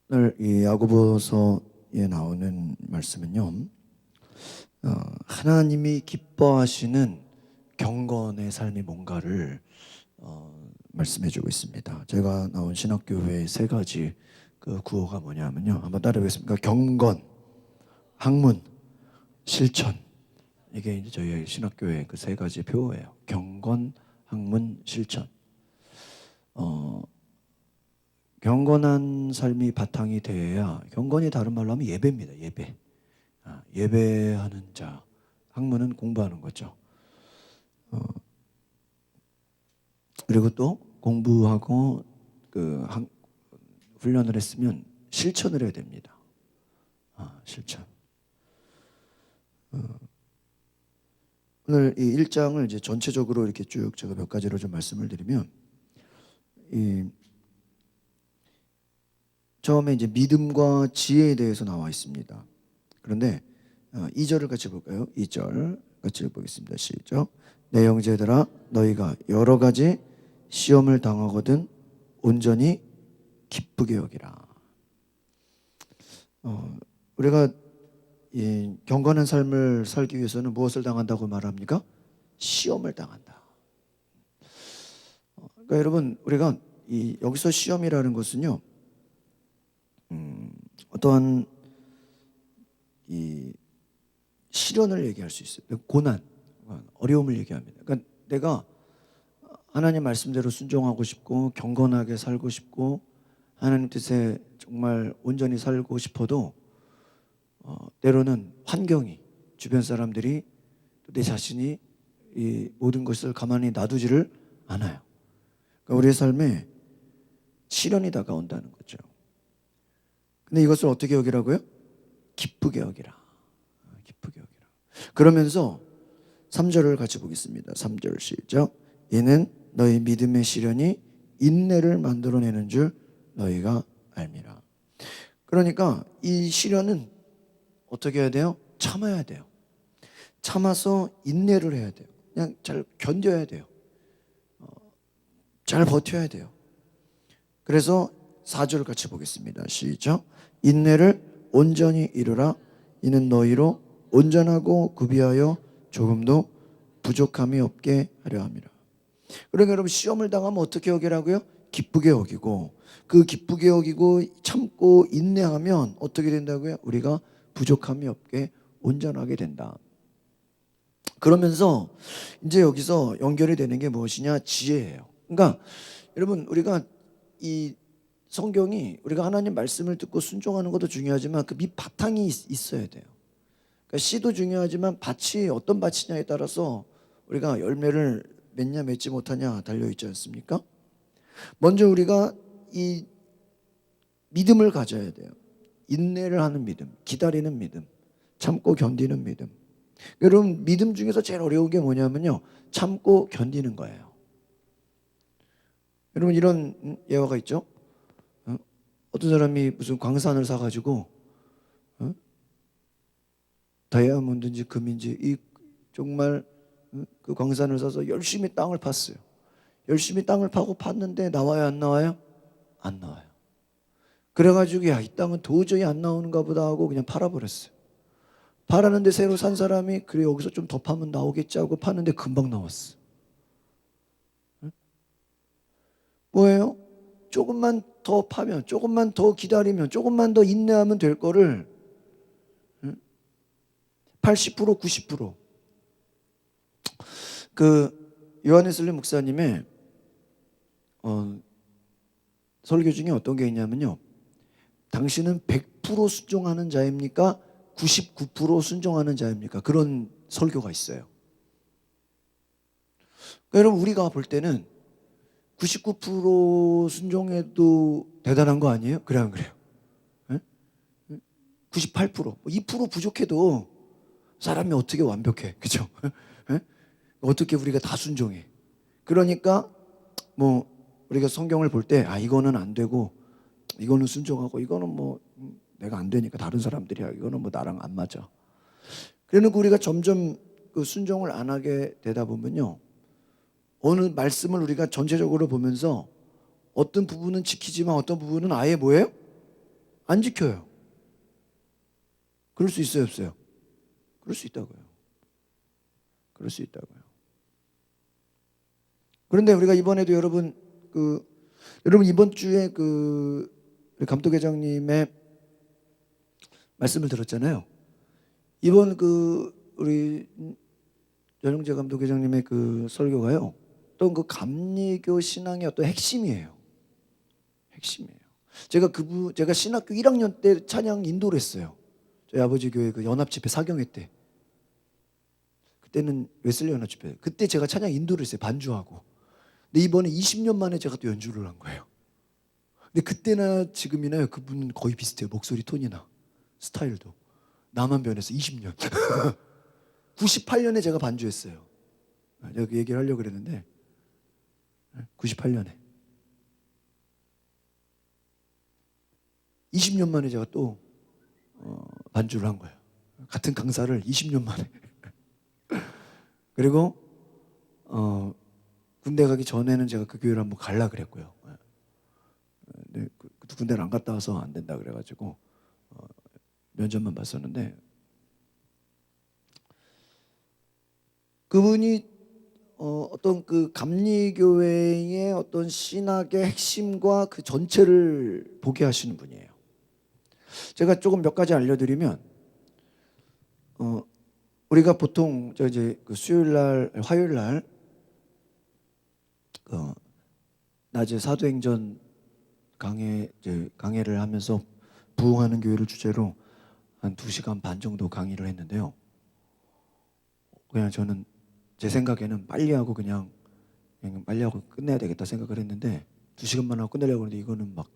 오늘 이 야고보서에 나오는 말씀은요, 하나님이 기뻐하시는 경건의 삶이 뭔가를 말씀해주고 있습니다. 제가 나온 신학교회의 세 가지 그 구호가 뭐냐면요, 한번 따라해보겠습니다. 경건, 학문, 실천. 이게 이제 저희 신학교회 그 세 가지 표어예요. 경건, 학문, 실천. 경건한 삶이 바탕이 돼야, 경건이 다른 말로 하면 예배입니다. 예배. 예배하는 자. 학문은 공부하는 거죠. 그리고 또 공부하고 훈련을 했으면 실천을 해야 됩니다. 실천. 오늘 이 1장을 이제 전체적으로 이렇게 쭉 제가 몇 가지로 좀 말씀을 드리면, 처음에 이제 믿음과 지혜에 대해서 나와 있습니다. 그런데 2절을 같이 볼까요? 2절 같이 보겠습니다. 시작. 내 형제들아, 너희가 여러 가지 시험을 당하거든 온전히 기쁘게 여기라. 우리가 이 경건한 삶을 살기 위해서는 무엇을 당한다고 말합니까? 시험을 당한다. 그러니까 여러분, 우리가 여기서 시험이라는 것은요, 어떠한 이 시련을 얘기할 수 있어요. 고난, 어려움을 얘기합니다. 그러니까 내가 하나님 말씀대로 순종하고 싶고 경건하게 살고 싶고 하나님 뜻에 정말 온전히 살고 싶어도 때로는 환경이, 주변 사람들이, 내 자신이 이 모든 것을 가만히 놔두지를 않아요. 그러니까 우리의 삶에 시련이 다가온다는 거죠. 근데 이것을 어떻게 여기라고요? 기쁘게 여기라. 기쁘게 여기라. 그러면서 3절을 같이 보겠습니다. 3절 시작. 이는 너희 믿음의 시련이 인내를 만들어내는 줄 너희가 알미라. 그러니까 이 시련은 어떻게 해야 돼요? 참아야 돼요. 참아서 인내를 해야 돼요. 그냥 잘 견뎌야 돼요. 잘 버텨야 돼요. 그래서 4절 같이 보겠습니다. 시작. 인내를 온전히 이루라. 이는 너희로 온전하고 구비하여 조금도 부족함이 없게 하려 함이라. 그러니까 여러분, 시험을 당하면 어떻게 여기라고요? 기쁘게 여기고, 그 기쁘게 여기고 참고 인내하면 어떻게 된다고요? 우리가 부족함이 없게 온전하게 된다. 그러면서 이제 여기서 연결이 되는 게 무엇이냐? 지혜예요. 그러니까 여러분, 우리가 이 성경이, 우리가 하나님 말씀을 듣고 순종하는 것도 중요하지만 그 밑바탕이 있어야 돼요. 그러니까 씨도 중요하지만 밭이 어떤 밭이냐에 따라서 우리가 열매를 맺냐 맺지 못하냐 달려있지 않습니까? 먼저 우리가 이 믿음을 가져야 돼요. 인내를 하는 믿음, 기다리는 믿음, 참고 견디는 믿음. 여러분, 믿음 중에서 제일 어려운 게 뭐냐면요, 참고 견디는 거예요. 여러분, 이런 예화가 있죠. 어떤 사람이 무슨 광산을 사가지고 다이아몬드인지 금인지 이 정말 그 광산을 사서 열심히 땅을 팠어요. 열심히 땅을 파고 팠는데 나와요, 안 나와요? 안 나와요. 그래가지고 야, 이 땅은 도저히 안 나오는가 보다 하고 그냥 팔아버렸어요. 팔았는데 새로 산 사람이 그래, 여기서 좀 더 파면 나오겠지 하고 팠는데 금방 나왔어. 뭐예요? 조금만 더 파면, 조금만 더 기다리면, 조금만 더 인내하면 될 거를 80%, 90%. 그 요한웨슬리 목사님의 설교 중에 어떤 게 있냐면요, 당신은 100% 순종하는 자입니까? 99% 순종하는 자입니까? 그런 설교가 있어요. 그러니까 여러분, 우리가 볼 때는 99% 순종해도 대단한 거 아니에요? 그래, 안 그래요? 98%, 2% 부족해도 사람이 어떻게 완벽해, 그죠? 어떻게 우리가 다 순종해? 그러니까 뭐 우리가 성경을 볼 때 이거는 안 되고 이거는 순종하고 이거는 뭐 내가 안 되니까 다른 사람들이야, 이거는 뭐 나랑 안 맞아. 그래놓고 우리가 점점 그 순종을 안 하게 되다 보면요, 어느 말씀을 우리가 전체적으로 보면서 어떤 부분은 지키지만 어떤 부분은 아예 뭐예요? 안 지켜요. 그럴 수 있어요, 없어요? 그럴 수 있다고요. 그럴 수 있다고요. 그런데 우리가 이번에도 여러분 이번 주에 우리 감독회장님의 말씀을 들었잖아요. 이번 우리 전용재 감독회장님의 설교가요. 어떤 감리교 신앙의 어떤 핵심이에요. 핵심이에요. 제가 신학교 1학년 때 찬양 인도를 했어요. 저희 아버지 교회 연합집회 사경회 때. 그때는 웨슬리 연합집회. 그때 제가 찬양 인도를 했어요. 반주하고. 근데 이번에 20년 만에 제가 또 연주를 한 거예요. 근데 그때나 지금이나 그분은 거의 비슷해요. 목소리 톤이나 스타일도. 나만 변해서 20년. 98년에 제가 반주했어요. 제가 그 얘기를 하려고 그랬는데 98년에 20년 만에 제가 또 반주를 한 거예요. 같은 강사를 20년 만에. 그리고 군대 가기 전에는 제가 그 교회를 한번 갈라 그랬고요. 근데 군대를 안 갔다 와서 안 된다 그래가지고 면접만 봤었는데, 그분이 어떤 감리교회의 어떤 신학의 핵심과 그 전체를 보게 하시는 분이에요. 제가 조금 몇 가지 알려드리면, 우리가 보통 이제 수요일 날, 화요일 날 낮에 사도행전 강해를 하면서 부흥하는 교회를 주제로 한 2시간 반 정도 강의를 했는데요. 그냥 저는 제 생각에는 빨리 하고 그냥 빨리 하고 끝내야 되겠다 생각을 했는데 2시간만 하고 끝내려고 했는데 이거는 막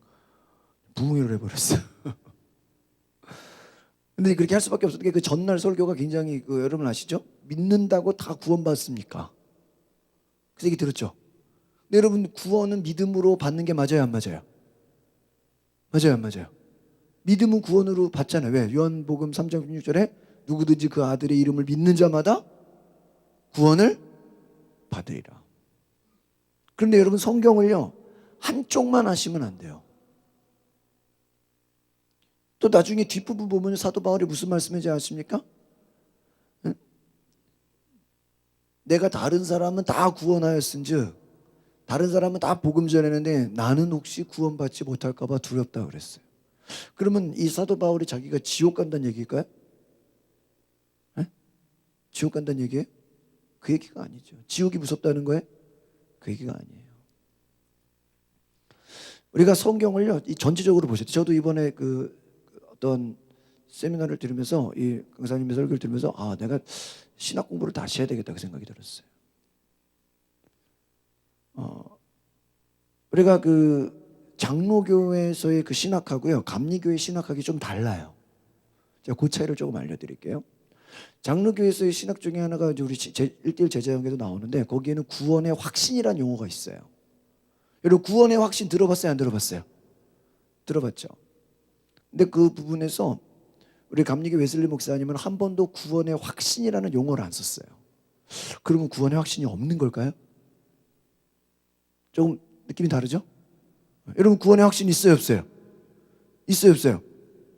부흥회를 해버렸어요. 근데 그렇게 할 수밖에 없었던 게 그 전날 설교가 굉장히 여러분 아시죠? 믿는다고 다 구원받습니까? 그 얘기 들었죠? 근데 여러분, 구원은 믿음으로 받는 게 맞아요, 안 맞아요? 맞아요, 안 맞아요? 믿음은 구원으로 받잖아요. 왜? 요한복음 3장 16절에 누구든지 그 아들의 이름을 믿는 자마다 구원을 받으리라. 그런데 여러분, 성경을요 한쪽만 하시면 안 돼요. 또 나중에 뒷부분 보면 사도 바울이 무슨 말씀인지 아십니까? 응? 내가 다른 사람은 다 구원하였은즉 다른 사람은 다 복음 전했는데 나는 혹시 구원받지 못할까 봐 두렵다 그랬어요. 그러면 이 사도 바울이 자기가 지옥 간다는 얘기일까요? 네? 지옥 간다는 얘기예요? 그 얘기가 아니죠. 지옥이 무섭다는 거예요? 그 얘기가 아니에요. 우리가 성경을요 전체적으로 보셔야 돼요. 저도 이번에 어떤 세미나를 들으면서 이 강사님의 설교를 들으면서 내가 신학 공부를 다시 해야 되겠다 그 생각이 들었어요. 우리가 장로교에서의 신학하고요 감리교의 신학하기 좀 달라요. 제가 그 차이를 조금 알려드릴게요. 장로교에서의 신학 중에 하나가 우리 1대1 제자형에도 나오는데 거기에는 구원의 확신이라는 용어가 있어요. 여러분, 구원의 확신 들어봤어요, 안 들어봤어요? 들어봤죠. 근데 그 부분에서 우리 감리교 웨슬리 목사님은 한 번도 구원의 확신이라는 용어를 안 썼어요. 그러면 구원의 확신이 없는 걸까요? 조금 느낌이 다르죠? 여러분, 구원의 확신이 있어요, 없어요? 있어요, 없어요?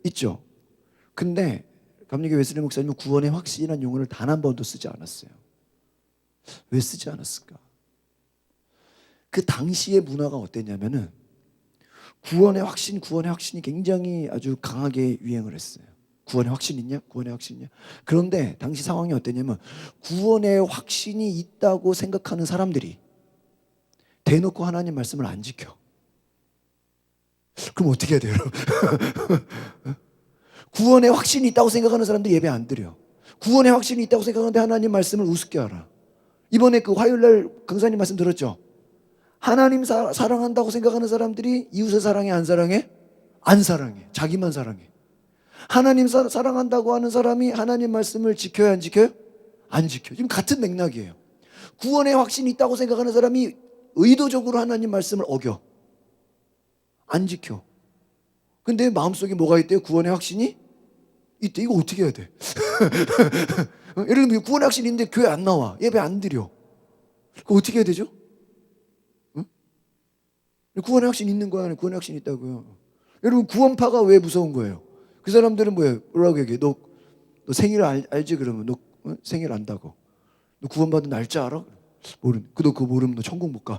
있죠. 근데 감리교 웨슬리 목사님은 구원의 확신이라는 용어를 단 한 번도 쓰지 않았어요. 왜 쓰지 않았을까? 그 당시의 문화가 어땠냐면은 구원의 확신이 굉장히 아주 강하게 유행을 했어요. 구원의 확신 있냐? 구원의 확신 있냐? 그런데 당시 상황이 어땠냐면 구원의 확신이 있다고 생각하는 사람들이 대놓고 하나님 말씀을 안 지켜. 그럼 어떻게 해야 돼요, 여러분? 구원의 확신이 있다고 생각하는 사람들이 예배 안 드려. 구원의 확신이 있다고 생각하는데 하나님 말씀을 우습게 알아. 이번에 화요일날 강사님 말씀 들었죠? 하나님 사랑한다고 생각하는 사람들이 이웃을 사랑해, 안 사랑해? 안 사랑해. 자기만 사랑해. 하나님 사랑한다고 하는 사람이 하나님 말씀을 지켜요, 안 지켜요? 안 지켜. 지금 같은 맥락이에요. 구원의 확신이 있다고 생각하는 사람이 의도적으로 하나님 말씀을 어겨. 안 지켜. 근데 마음속에 뭐가 있대요? 구원의 확신이 있대. 이거 어떻게 해야 돼? 예를 들면 구원의 확신이 있는데 교회 안 나와. 예배 안 드려. 그거 어떻게 해야 되죠? 구원의 확신 있는 거야? 구원의 확신 있다고요. 여러분 구원파가 왜 무서운 거예요? 그 사람들은 뭐라고 얘기해? 너 생일 알지? 그러면 너 생일 안다고. 너 구원받은 날짜 알아? 너 그거 모르면 너 천국 못 가.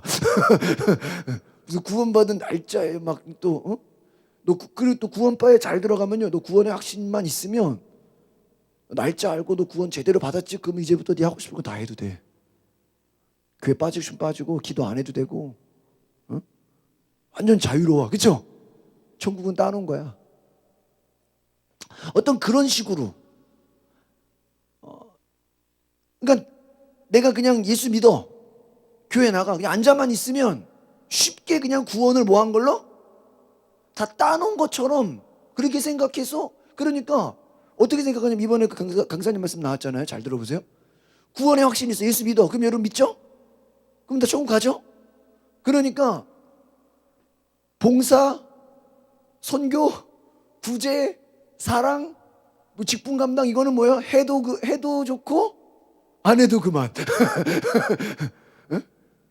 그래서 구원받은 날짜에 막 또 그리고 또 구원파에 잘 들어가면요, 너 구원의 확신만 있으면 날짜 알고 너 구원 제대로 받았지? 그러면 이제부터 네 하고 싶은 거 다 해도 돼. 교회 빠지고 싶으면 빠지고 기도 안 해도 되고, 완전 자유로워, 그렇죠? 천국은 따놓은 거야. 어떤 그런 식으로, 그러니까 내가 그냥 예수 믿어, 교회 나가, 그냥 앉아만 있으면 쉽게 그냥 구원을 뭐 한 걸로? 다 따놓은 것처럼 그렇게 생각해서, 그러니까 어떻게 생각하냐면 이번에 그 강사님 말씀 나왔잖아요. 잘 들어보세요. 구원의 확신이 있어. 예수 믿어. 그럼 여러분 믿죠? 그럼 다 천국 가죠? 그러니까 봉사, 선교, 구제, 사랑, 뭐 직분 감당, 이거는 뭐예요? 해도 좋고 안 해도 그만.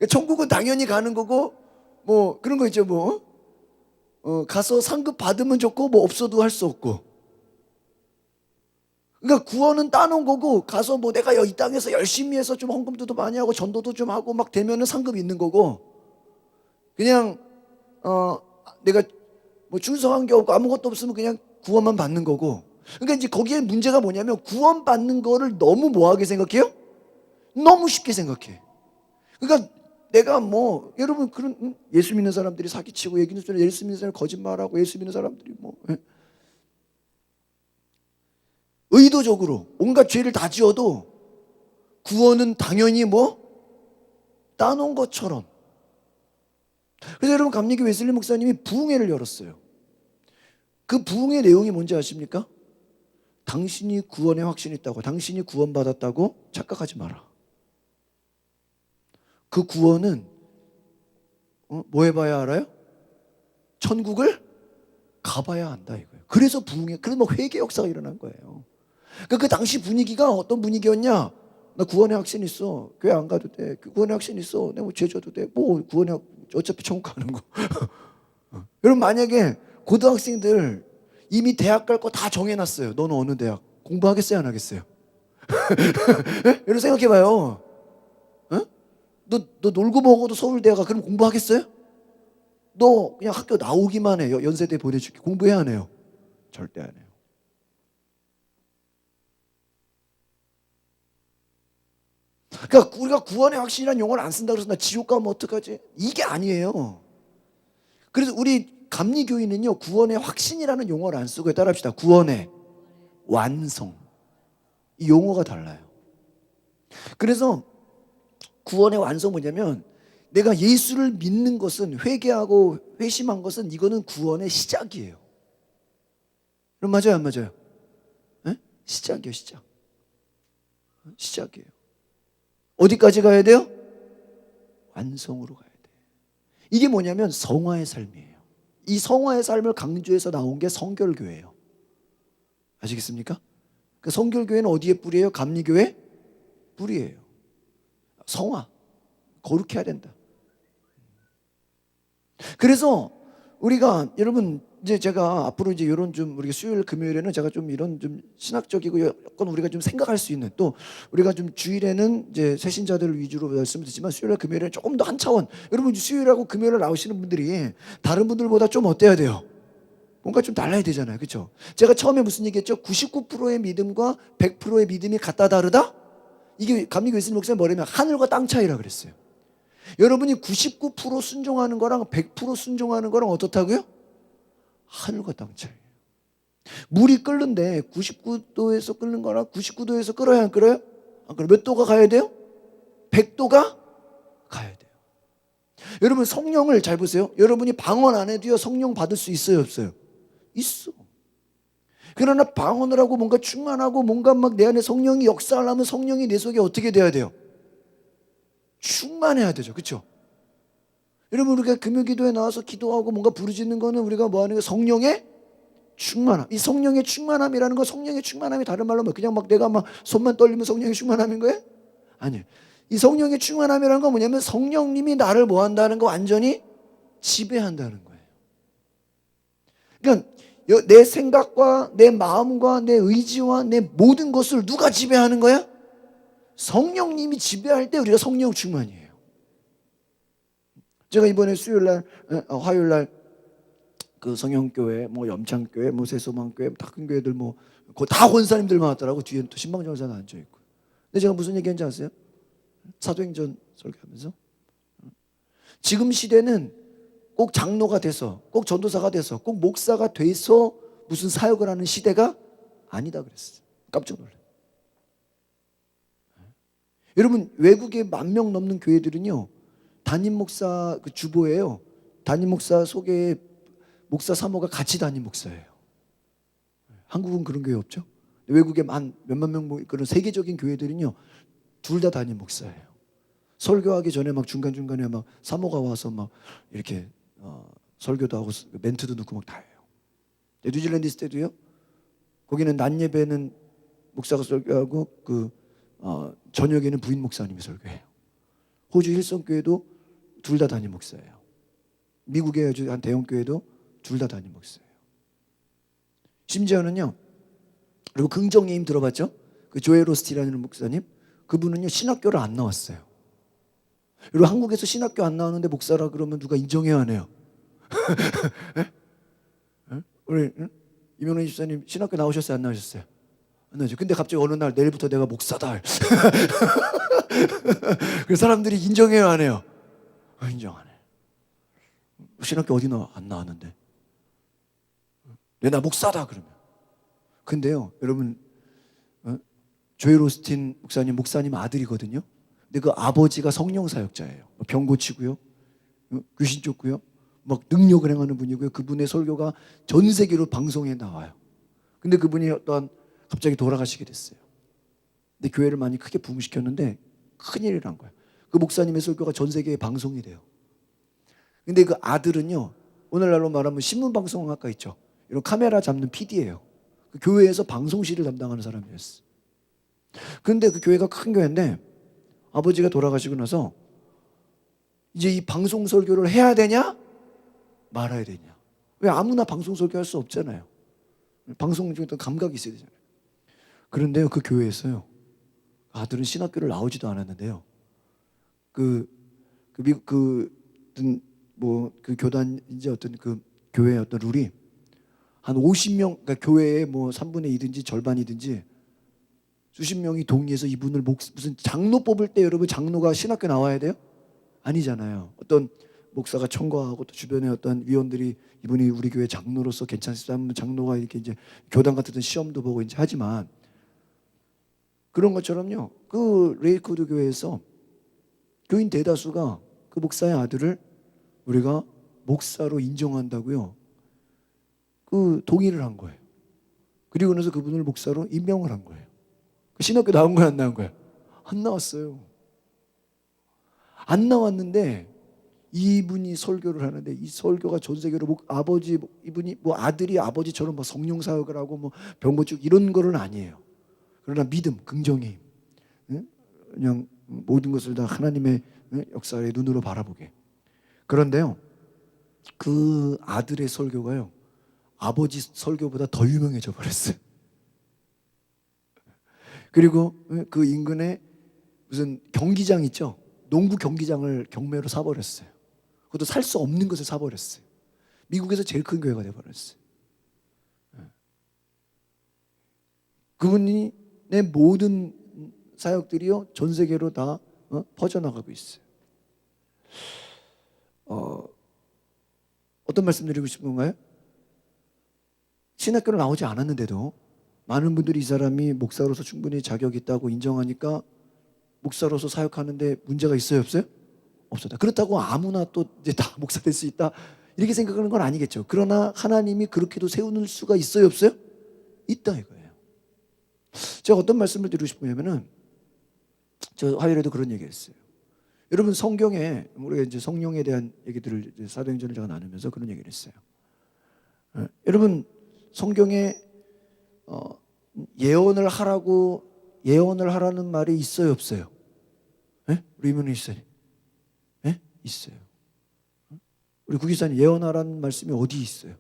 천국은 당연히 가는 거고, 뭐 그런 거 있죠. 가서 상급 받으면 좋고 뭐 없어도 할 수 없고. 그러니까 구원은 따놓은 거고, 가서 뭐 내가 이 땅에서 열심히 해서 좀 헌금도 더 많이 하고 전도도 좀 하고 막 되면은 상급 있는 거고, 그냥 내가 뭐 충성한 게 없고 아무것도 없으면 그냥 구원만 받는 거고. 그러니까 이제 거기에 문제가 뭐냐면 구원 받는 거를 너무 뭐하게 생각해요? 너무 쉽게 생각해. 그러니까 내가 뭐 여러분 그런 예수 믿는 사람들이 사기치고, 예수 믿는 사람이 거짓말하고, 예수 믿는 사람들이 의도적으로 온갖 죄를 다 지어도 구원은 당연히 따놓은 것처럼. 그래서 여러분 감리교 웨슬리 목사님이 부흥회를 열었어요. 그 부흥회 내용이 뭔지 아십니까? 당신이 구원의 확신이 있다고, 당신이 구원받았다고 착각하지 마라. 그 구원은 뭐 해봐야 알아요? 천국을 가봐야 한다 이거예요. 그래서 부흥회, 그래서 회개 역사가 일어난 거예요. 그러니까 그 당시 분위기가 어떤 분위기였냐? 나 구원의 확신 있어. 교회 안 가도 돼. 구원의 확신 있어. 내가 죄 져도 돼. 어차피 천국 가는 거. 여러분 만약에 고등학생들 이미 대학 갈 거 다 정해놨어요. 너는 어느 대학? 공부하겠어요? 안 하겠어요? 여러분 생각해봐요. 너 놀고 먹어도 서울대 가. 그럼 공부하겠어요? 너 그냥 학교 나오기만 해. 연세대 보내줄게. 공부해야 안 해요? 절대 안 해요. 그러니까 우리가 구원의 확신이라는 용어를 안 쓴다고 해서 나 지옥 가면 어떡하지? 이게 아니에요. 그래서 우리 감리교인은요, 구원의 확신이라는 용어를 안 쓰고, 따라합시다. 구원의 완성. 이 용어가 달라요. 그래서 구원의 완성 뭐냐면, 내가 예수를 믿는 것은, 회개하고 회심한 것은, 이거는 구원의 시작이에요. 그럼 맞아요, 안 맞아요? 네? 시작이에요, 시작. 시작이에요. 어디까지 가야 돼요? 완성으로 가야 돼요. 이게 뭐냐면 성화의 삶이에요. 이 성화의 삶을 강조해서 나온 게 성결교회예요. 아시겠습니까? 그 성결교회는 어디에 뿌리예요? 감리교회 뿌리예요. 성화, 거룩해야 된다. 그래서 우리가 여러분 이제 제가 앞으로 이제 이런 좀 우리가 수요일 금요일에는 제가 좀 이런 좀 신학적이고 약간 우리가 좀 생각할 수 있는, 또 우리가 좀 주일에는 이제 새신자들을 위주로 말씀을 드리지만 수요일 금요일에는 조금 더 한 차원, 여러분 수요일하고 금요일에 나오시는 분들이 다른 분들보다 좀 어때야 돼요? 뭔가 좀 달라야 되잖아요. 그렇죠? 제가 처음에 무슨 얘기했죠? 99%의 믿음과 100%의 믿음이 같다 다르다? 이게 감리교 예수님 목사님 뭐냐면 하늘과 땅 차이라 그랬어요. 여러분이 99% 순종하는 거랑 100% 순종하는 거랑 어떻다고요? 하늘과 땅 차이. 물이 끓는데 99도에서 끓는 거랑 99도에서 끓어야 안 끓어요? 안 끓어요. 몇 도가 가야 돼요? 100도가 가야 돼요. 여러분 성령을 잘 보세요. 여러분이 방언 안 해도요 성령 받을 수 있어요, 없어요? 있어. 그러나 방언을 하고 뭔가 충만하고 뭔가 막 내 안에 성령이 역사하려면 성령이 내 속에 어떻게 돼야 돼요? 충만해야 되죠. 그렇죠? 여러분 우리가 금요기도에 나와서 기도하고 뭔가 부르짖는 거는 우리가 뭐 하는 게 성령의 충만함. 이 성령의 충만함이라는 건, 성령의 충만함이 다른 말로 뭐 그냥 막 내가 막 손만 떨리면 성령의 충만함인 거예요? 아니에요. 이 성령의 충만함이라는 건 뭐냐면 성령님이 나를 뭐 한다는 거, 완전히 지배한다는 거예요. 그러니까 내 생각과 내 마음과 내 의지와 내 모든 것을 누가 지배하는 거야? 성령님이 지배할 때 우리가 성령 충만이에요. 제가 이번에 수요일날, 화요일날 그 성형교회, 뭐 염창교회, 뭐 새소망교회, 다 큰 교회들 뭐 다 권사님들 많았더라고. 뒤에 또 신방전사가 앉아 있고. 근데 제가 무슨 얘기했는지 아세요? 사도행전 설교하면서 지금 시대는 꼭 장로가 돼서, 꼭 전도사가 돼서, 꼭 목사가 돼서 무슨 사역을 하는 시대가 아니다 그랬어요. 깜짝 놀라요. 여러분, 외국의 10,000명 넘는 교회들은요, 담임 목사 그 주보예요. 담임 목사 속에 목사 사모가 같이 담임 목사예요. 한국은 그런 교회 없죠? 외국에 몇만 명 그런 세계적인 교회들은요, 둘 다 담임 목사예요. 설교하기 전에 막 중간중간에 막 사모가 와서 막 이렇게 설교도 하고 멘트도 넣고 막 다 해요. 뉴질랜드 있을 때도요, 거기는 낮 예배는 목사가 설교하고 저녁에는 부인 목사님이 설교해요. 호주 힐성교회도 둘 다 담임 목사예요. 미국의 한 대형교회도 둘 다 담임 목사예요. 심지어는요, 그리고 긍정의 힘 들어봤죠? 그 조엘 오스티라는 목사님, 그분은요 신학교를 안 나왔어요. 그리고 한국에서 신학교 안 나왔는데 목사라 그러면 누가 인정해야 하네요. 우리 이명훈 집사님 신학교 나오셨어요? 안 나오셨어요? 안 나오죠. 근데 갑자기 어느 날 내일부터 내가 목사다. 그 사람들이 인정해야 하네요. 인정 안 해. 신학교 어디 안 나왔는데. 나 목사다 그러면. 근데요, 여러분, 조엘 오스틴 목사님 아들이거든요. 근데 그 아버지가 성령 사역자예요. 병 고치고요, 귀신 쫓고요, 막 능력을 행하는 분이고요. 그분의 설교가 전 세계로 방송에 나와요. 근데 그분이 갑자기 돌아가시게 됐어요. 근데 교회를 많이 크게 부흥시켰는데 큰일을 한 거예요. 그 목사님의 설교가 전 세계에 방송이 돼요. 근데 그 아들은요, 오늘날로 말하면 신문방송학과 있죠. 이런 카메라 잡는 PD예요. 그 교회에서 방송실을 담당하는 사람이었어요. 근데 그 교회가 큰 교회인데 아버지가 돌아가시고 나서 이제 이 방송 설교를 해야 되냐 말아야 되냐. 왜 아무나 방송 설교할 수 없잖아요. 방송 중에 또 감각이 있어야 되잖아요. 그런데요, 그 교회에서요, 아들은 신학교를 나오지도 않았는데요, 미국 그 교단인지 어떤 그 교회의 어떤 룰이 한 50명, 그러니까 교회의 뭐 3분의 2든지 절반이든지 수십 명이 동의해서 이분을 무슨 장로 뽑을 때 여러분 장로가 신학교 나와야 돼요? 아니잖아요. 어떤 목사가 청구하고 또 주변에 어떤 위원들이 이분이 우리 교회 장로로서 괜찮습니다 하면 장로가 이렇게 이제 교단 같은 시험도 보고 이제 하지만 그런 것처럼요, 그 레이코드 교회에서 교인 대다수가 그 목사의 아들을 우리가 목사로 인정한다고요, 그 동의를 한 거예요. 그리고 나서 그분을 목사로 임명을 한 거예요. 그 신학교 나온 거야, 안 나온 거야? 안 나왔어요. 안 나왔는데 이분이 설교를 하는데 이 설교가 전 세계로 이분이 아들이 아버지처럼 성령 사역을 하고 병고쭉 이런 거는 아니에요. 그러나 믿음, 긍정의 힘, 그냥 모든 것을 다 하나님의 역사의 눈으로 바라보게. 그런데요, 그 아들의 설교가요, 아버지 설교보다 더 유명해져 버렸어요. 그리고 그 인근에 무슨 경기장 있죠? 농구 경기장을 경매로 사버렸어요. 그것도 살 수 없는 것을 사버렸어요. 미국에서 제일 큰 교회가 돼버렸어요. 그분이 내 모든 사역들이요 전 세계로 다 퍼져나가고 있어요. 어떤 말씀 드리고 싶은 건가요? 신학교를 나오지 않았는데도 많은 분들이 이 사람이 목사로서 충분히 자격이 있다고 인정하니까 목사로서 사역하는데 문제가 있어요, 없어요? 없었다. 그렇다고 아무나 또 이제 다 목사 될 수 있다 이렇게 생각하는 건 아니겠죠. 그러나 하나님이 그렇게도 세우는 수가 있어요, 없어요? 있다 이거예요. 제가 어떤 말씀을 드리고 싶으냐면은, 저 화요일에도 그런 얘기했어요. 여러분, 성경에 우리가 이제 성령에 대한 얘기들을 이제 사도행전을 제가 나누면서 그런 얘기를 했어요. 여러분, 성경에 예언을 하라는 말이 있어요, 없어요? 우리 이모는 있어요. 있어요. 우리 구기사님 예언하라는 말씀이 어디 있어요?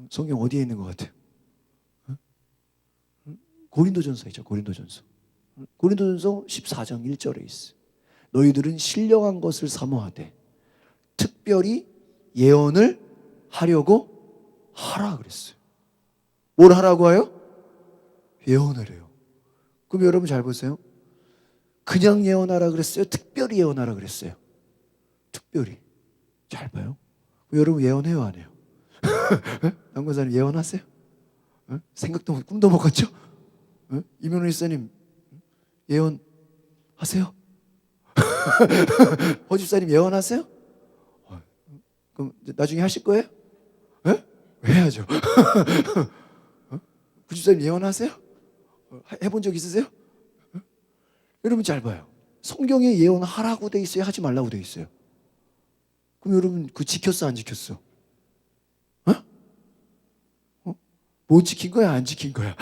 성경 어디에 있는 것 같아요? 고린도전서 있죠. 고린도전서. 고린도전서 14장 1절에 있어요. 너희들은 신령한 것을 사모하되 특별히 예언을 하려고 하라 그랬어요. 뭘 하라고 해요? 예언을 해요. 그럼 여러분 잘 보세요. 그냥 예언하라 그랬어요? 특별히 예언하라 그랬어요? 특별히. 잘 봐요. 여러분 예언해요, 안 해요? 남권사님 예언하세요? 생각도 못, 꿈도 못 꿨죠? 이면호 일사님 예언하세요? 허집사님 예언하세요? 그럼 나중에 하실 거예요? 해야죠. 구집사님 예언하세요? 해본 적 있으세요? 여러분 잘 봐요. 성경에 예언하라고 돼 있어요? 하지 말라고 돼 있어요? 그럼 여러분 그 지켰어 안 지켰어? 못 지킨 거야 안 지킨 거야?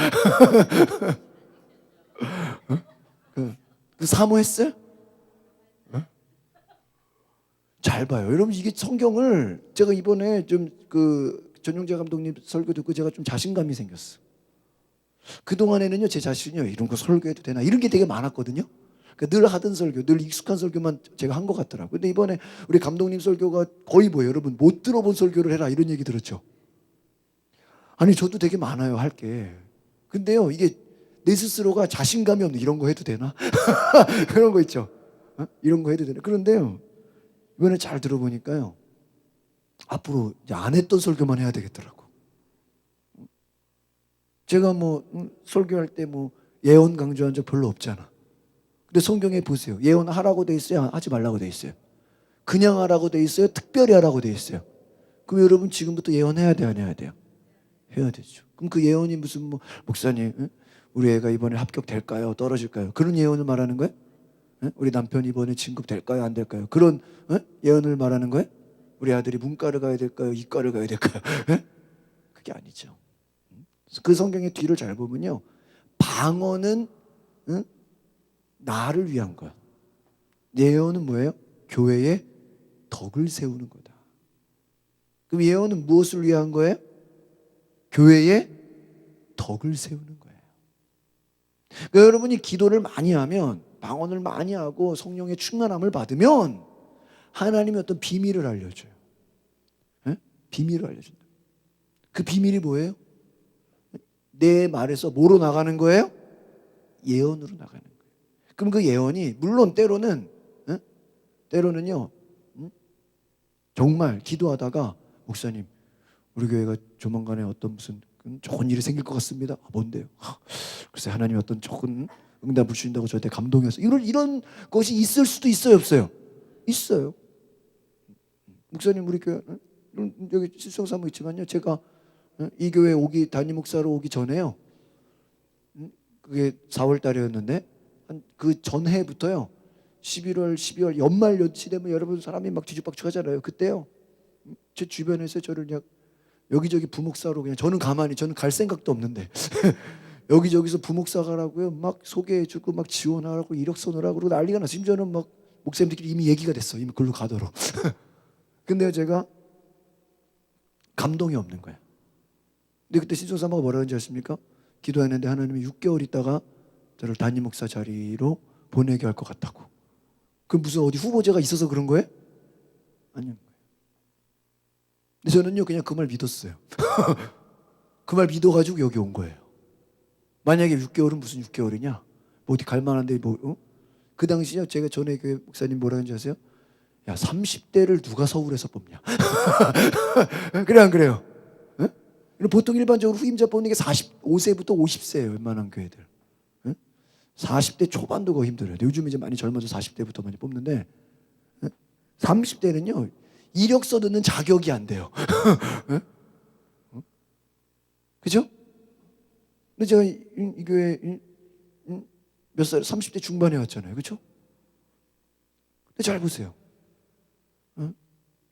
그 사모했어요? 잘 봐요. 여러분 이게 성경을 제가 이번에 좀 그 전용재 감독님 설교 듣고 제가 좀 자신감이 생겼어. 그동안에는요 제 자신이요 이런 거 설교해도 되나 이런 게 되게 많았거든요. 그러니까 늘 하던 설교, 늘 익숙한 설교만 제가 한 것 같더라고요. 근데 이번에 우리 감독님 설교가 거의 뭐예요? 여러분 못 들어본 설교를 해라 이런 얘기 들었죠. 아니 저도 되게 많아요 할 게. 근데요 이게 내 스스로가 자신감이 없는 이런 거 해도 되나? 그런 거 있죠. 이런 거 해도 되나? 그런데요 이번에 잘 들어보니까요 앞으로 이제 안 했던 설교만 해야 되겠더라고. 제가 뭐 설교할 때 뭐 예언 강조한 적 별로 없잖아. 근데 성경에 보세요. 예언하라고 돼 있어요? 하지 말라고 돼 있어요? 그냥 하라고 돼 있어요? 특별히 하라고 돼 있어요? 그럼 여러분 지금부터 예언해야 돼요? 안 해야 돼요? 해야 되죠. 그럼 그 예언이 무슨 뭐 목사님 우리 애가 이번에 합격될까요? 떨어질까요? 그런 예언을 말하는 거예요? 우리 남편 이번에 진급될까요? 안 될까요? 그런 예언을 말하는 거예요? 우리 아들이 문과를 가야 될까요? 이과를 가야 될까요? 그게 아니죠. 그 성경의 뒤를 잘 보면요. 방언은 나를 위한 거야. 예언은 뭐예요? 교회의 덕을 세우는 거다. 그럼 예언은 무엇을 위한 거예요? 교회의 덕을 세우는 거예요. 그러니까 여러분이 기도를 많이 하면 방언을 많이 하고 성령의 충만함을 받으면 하나님이 어떤 비밀을 알려줘요. 비밀을 알려준다. 그 비밀이 뭐예요? 내 말에서 뭐로 나가는 거예요? 예언으로 나가는 거예요. 그럼 그 예언이 물론 때로는요 정말 기도하다가 목사님 우리 교회가 조만간에 어떤 무슨 좋은 일이 생길 것 같습니다. 뭔데요? 글쎄 하나님이 어떤 좋은 응답을 주신다고 저한테 감동이었어요. 이런 것이 있을 수도 있어요, 없어요? 있어요. 목사님 우리 교회 여기 실성사무 있지만요. 제가 이 교회 담임 목사로 오기 전에요. 그게 4월 달이었는데 그 전해부터요. 11월, 12월 연말 연치 되면 여러분 사람이 막 뒤죽박죽하잖아요. 그때요. 제 주변에서 저를 그냥 여기저기 부목사로 그냥 저는 갈 생각도 없는데 여기저기서 부목사 가라고요. 막 소개해주고 막 지원하라고 이력서를 하고 그러고 난리가 났어요. 심지어는 막 목사님들끼리 이미 얘기가 됐어. 이미 글로 가도록. 근데요 제가 감동이 없는 거예요. 근데 그때 신종사모가 뭐라 그런지 아십니까? 기도했는데 하나님이 6개월 있다가 저를 담임 목사 자리로 보내게 할 것 같다고. 그 무슨 어디 후보자가 있어서 그런 거예요? 아니요. 근데 저는요 그냥 그 말 믿었어요. 그 말 믿어가지고 여기 온 거예요. 만약에 6개월은 무슨 6개월이냐? 뭐 어디 갈 만한데 그 당시요 제가 전에 교회 목사님 뭐라 하는지 아세요? 야 30대를 누가 서울에서 뽑냐? 그래 안 그래요? 보통 일반적으로 후임자 뽑는 게 45세부터 50세예요. 웬만한 교회들. 40대 초반도 거의 힘들어요. 요즘 이제 많이 젊어서 40대부터 많이 뽑는데 30대는요. 이력서 넣는 자격이 안 돼요. 그죠? 근데 제가 이 교회 몇 살? 30대 중반에 왔잖아요. 그죠? 근데 잘 보세요.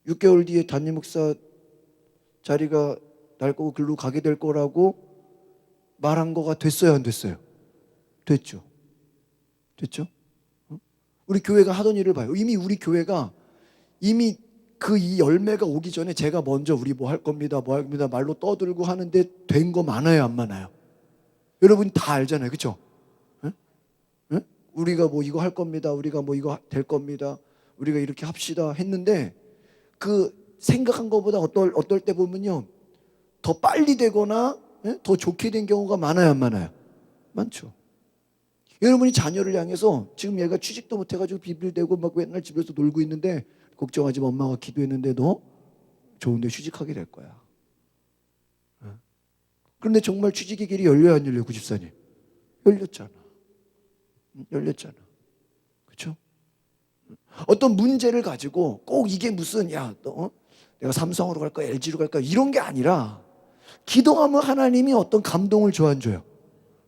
6개월 뒤에 담임 목사 자리가 날 거고 글로 가게 될 거라고 말한 거가 됐어요, 안 됐어요? 됐죠. 됐죠? 우리 교회가 하던 일을 봐요. 이미 우리 교회가 이미 그 이 열매가 오기 전에 제가 먼저 우리 뭐 할 겁니다, 뭐 할 겁니다 말로 떠들고 하는데 된 거 많아요, 안 많아요? 여러분 다 알잖아요, 그렇죠? 우리가 뭐 이거 할 겁니다, 우리가 뭐 이거 될 겁니다, 우리가 이렇게 합시다 했는데 그 생각한 것보다 어떨 때 보면요 더 빨리 되거나 더 좋게 된 경우가 많아요, 안 많아요? 많죠. 여러분이 자녀를 향해서 지금 얘가 취직도 못해가지고 비빌대고 막 맨날 집에서 놀고 있는데 걱정하지 마, 엄마가 기도했는데 너 좋은데 취직하게 될 거야. 그런데 정말 취직의 길이 열려야 안 열려요, 구집사님? 열렸잖아. 열렸잖아. 그렇죠? 어떤 문제를 가지고 꼭 이게 무슨 너 내가 삼성으로 갈까 LG로 갈까 이런 게 아니라 기도하면 하나님이 어떤 감동을 줘 안 줘요?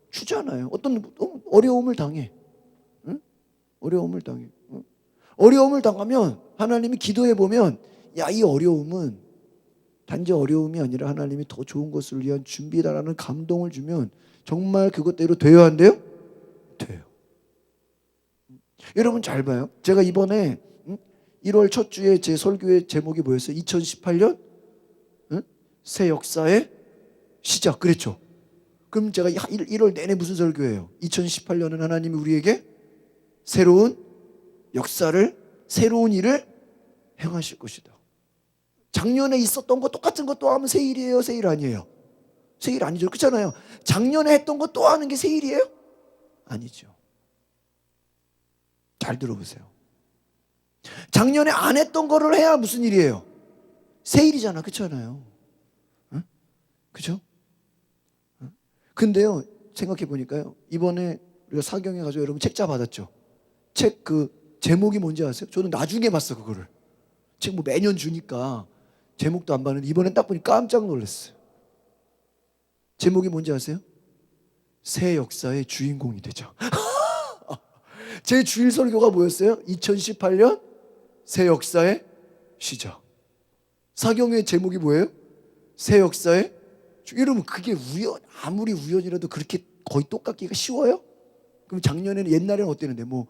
주잖아요. 어떤 어려움을 당해. 응? 어려움을 당해. 응? 어려움을 당하면 하나님이 기도해 보면 이 어려움은 단지 어려움이 아니라 하나님이 더 좋은 것을 위한 준비다라는 감동을 주면 정말 그것대로 돼요, 안 돼요? 돼요. 여러분 잘 봐요. 제가 이번에 1월 첫 주에 제 설교의 제목이 뭐였어요? 2018년 새 역사의 시작 그랬죠. 그럼 제가 1월 내내 무슨 설교예요? 2018년은 하나님이 우리에게 새로운 역사를, 새로운 일을 행하실 것이다. 작년에 있었던 거 똑같은 거 또 하면 새 일이에요, 새 일 아니에요? 새 일 아니죠. 그렇잖아요. 작년에 했던 거 또 하는 게 새 일이에요? 아니죠. 잘 들어보세요. 작년에 안 했던 거를 해야 무슨 일이에요? 새 일이잖아. 그렇잖아요. 응? 그죠? 응? 근데요, 생각해 보니까요, 이번에 우리가 사경에 가서 여러분 책자 받았죠? 책 그 제목이 뭔지 아세요? 저는 나중에 봤어, 그거를. 책 뭐 매년 주니까 제목도 안 봤는데 이번엔 딱 보니 깜짝 놀랐어요. 제목이 뭔지 아세요? 새 역사의 주인공이 되죠. 제 주일 설교가 뭐였어요? 2018년 새 역사의 시작. 사경의 제목이 뭐예요? 새 역사의 여러분 그게 아무리 우연이라도 그렇게 거의 똑같기가 쉬워요? 그럼 작년에는 옛날에는 어땠는데 뭐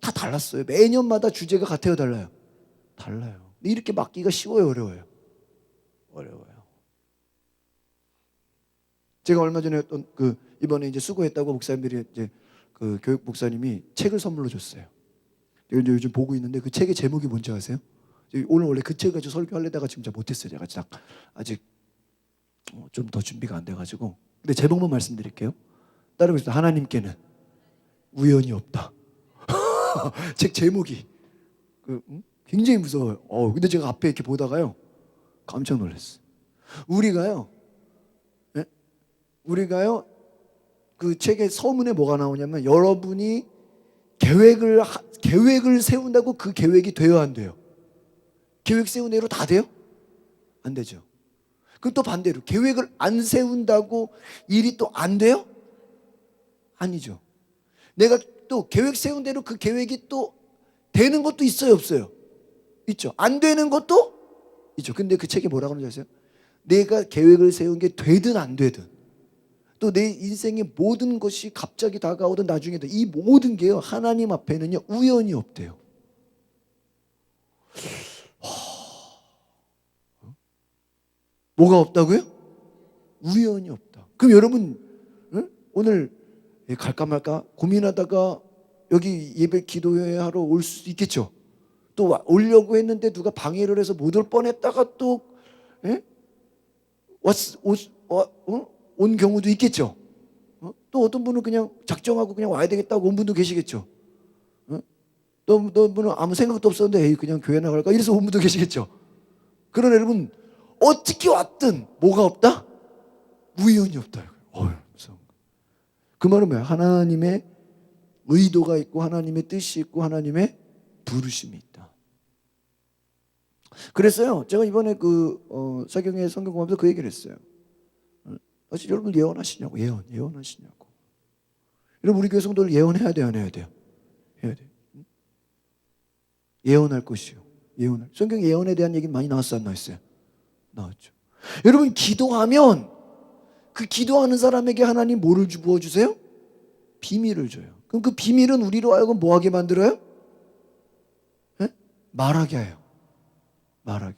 다 달랐어요. 매년마다 주제가 같아요, 달라요? 달라요. 근데 이렇게 맡기가 쉬워요, 어려워요? 어려워요. 제가 얼마 전에 어떤 이번에 이제 수고했다고 목사님들이 이제 그 교육 목사님이 책을 선물로 줬어요. 이제 요즘 보고 있는데 그 책의 제목이 뭔지 아세요? 오늘 원래 그 책 가지고 설교하려다가 지금 잘 못했어요. 제가 아직 좀 더 준비가 안 돼가지고. 근데 제목만 말씀드릴게요. 따르고 있습니다. 하나님께는 우연이 없다. 책 제목이 굉장히 무서워요. 근데 제가 앞에 이렇게 보다가요 깜짝 놀랐어요. 우리가요 그 책의 서문에 뭐가 나오냐면 여러분이 계획을 세운다고 그 계획이 돼요, 안 돼요? 계획 세운 대로 다 돼요? 안 되죠. 그럼 또 반대로 계획을 안 세운다고 일이 또 안 돼요? 아니죠. 내가 또 계획 세운 대로 그 계획이 또 되는 것도 있어요, 없어요? 있죠. 안 되는 것도 있죠. 근데 그 책에 뭐라고 하는지 아세요? 내가 계획을 세운 게 되든 안 되든 또 내 인생의 모든 것이 갑자기 다가오든 나중에도 이 모든 게요 하나님 앞에는요 우연이 없대요. 뭐가 없다고요? 우연이 없다. 그럼 여러분 오늘 갈까 말까 고민하다가 여기 예배 기도회 하러 올 수도 있겠죠. 또 오려고 했는데 누가 방해를 해서 못 올 뻔했다가 또 온 경우도 있겠죠. 또 어떤 분은 그냥 작정하고 그냥 와야 되겠다고 온 분도 계시겠죠. 또 어떤 분은 아무 생각도 없었는데 그냥 교회 나갈까 이래서 온 분도 계시겠죠. 그러나 여러분 어떻게 왔든 뭐가 없다? 우연이 없다. 그 말은 뭐야? 하나님의 의도가 있고 하나님의 뜻이 있고 하나님의 부르심이 있다. 그랬어요. 제가 이번에 사경의 성경 공부하면서 그 얘기를 했어요. 사실 여러분 예언하시냐고. 예언하시냐고. 여러분 우리 교회 성도들 예언해야 돼요, 안 해야 돼요? 해야 돼요. 예언할 것이요. 성경 예언에 대한 얘기는 많이 나왔어, 안 나왔어요? 나왔죠. 여러분 기도하면 그 기도하는 사람에게 하나님 뭐를 부어주세요? 비밀을 줘요. 그럼 그 비밀은 우리로 하여금 뭐하게 만들어요? 말하게 해요. 말하게.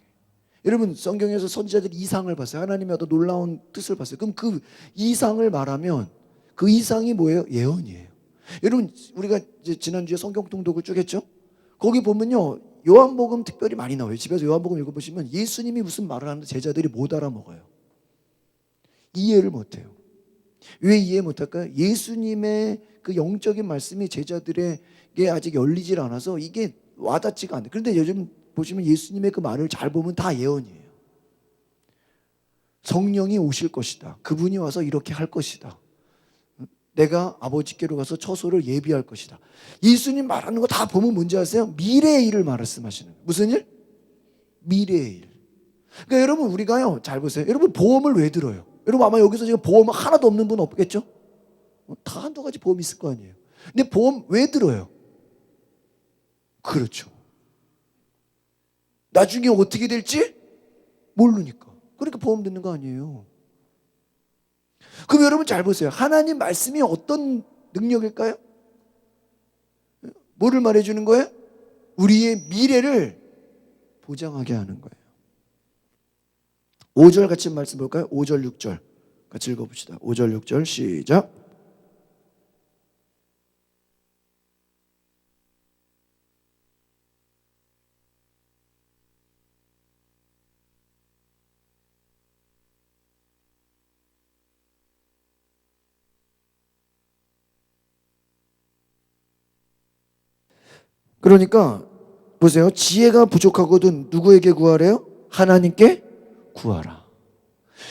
여러분 성경에서 선지자들이 이상을 봤어요. 하나님의 어떤 놀라운 뜻을 봤어요. 그럼 그 이상을 말하면 그 이상이 뭐예요? 예언이에요. 여러분 우리가 이제 지난주에 성경 통독을 쭉 했죠. 거기 보면요 요한복음 특별히 많이 나와요. 집에서 요한복음 읽어보시면 예수님이 무슨 말을 하는데 제자들이 못 알아먹어요. 이해를 못해요. 왜 이해 못할까요? 예수님의 그 영적인 말씀이 제자들에게 아직 열리질 않아서 이게 와닿지가 않아요. 그런데 요즘 보시면 예수님의 그 말을 잘 보면 다 예언이에요. 성령이 오실 것이다. 그분이 와서 이렇게 할 것이다. 내가 아버지께로 가서 처소를 예비할 것이다. 예수님 말하는 거 다 보면 뭔지 아세요? 미래의 일을 말씀하시는 거예요. 무슨 일? 미래의 일. 그러니까 여러분 우리가요 잘 보세요. 여러분 보험을 왜 들어요? 여러분 아마 여기서 지금 보험 하나도 없는 분 없겠죠? 다 한두 가지 보험 있을 거 아니에요. 근데 보험 왜 들어요? 그렇죠. 나중에 어떻게 될지 모르니까. 그러니까 보험 듣는 거 아니에요. 그럼 여러분 잘 보세요. 하나님 말씀이 어떤 능력일까요? 뭐를 말해주는 거예요? 우리의 미래를 보장하게 하는 거예요. 5절 같이 말씀 볼까요? 5절 6절 같이 읽어봅시다. 5절 6절 시작. 그러니까 보세요. 지혜가 부족하거든 누구에게 구하래요? 하나님께 구하라.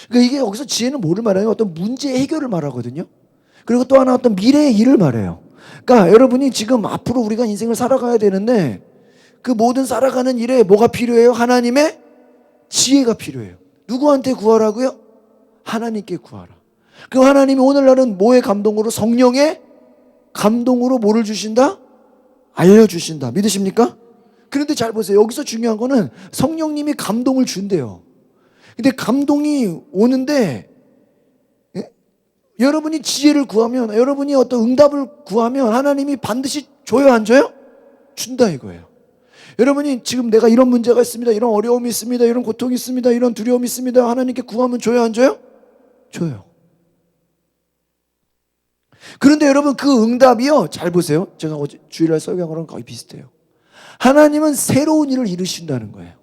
그러니까 이게 여기서 지혜는 뭐를 말해요? 어떤 문제 해결을 말하거든요. 그리고 또 하나 어떤 미래의 일을 말해요. 그러니까 여러분이 지금 앞으로 우리가 인생을 살아가야 되는데 그 모든 살아가는 일에 뭐가 필요해요? 하나님의 지혜가 필요해요. 누구한테 구하라고요? 하나님께 구하라. 그 하나님이 오늘날은 뭐의 감동으로? 성령의 감동으로 뭐를 주신다? 알려주신다. 믿으십니까? 그런데 잘 보세요. 여기서 중요한 거는 성령님이 감동을 준대요. 근데 감동이 오는데 여러분이 지혜를 구하면, 여러분이 어떤 응답을 구하면 하나님이 반드시 줘요, 안 줘요? 준다 이거예요. 여러분이 지금 내가 이런 문제가 있습니다, 이런 어려움이 있습니다, 이런 고통이 있습니다, 이런 두려움이 있습니다, 하나님께 구하면 줘요, 안 줘요? 줘요. 그런데 여러분 그 응답이요, 잘 보세요. 제가 어제 주일날 설교한 거랑 거의 비슷해요. 하나님은 새로운 일을 이루신다는 거예요.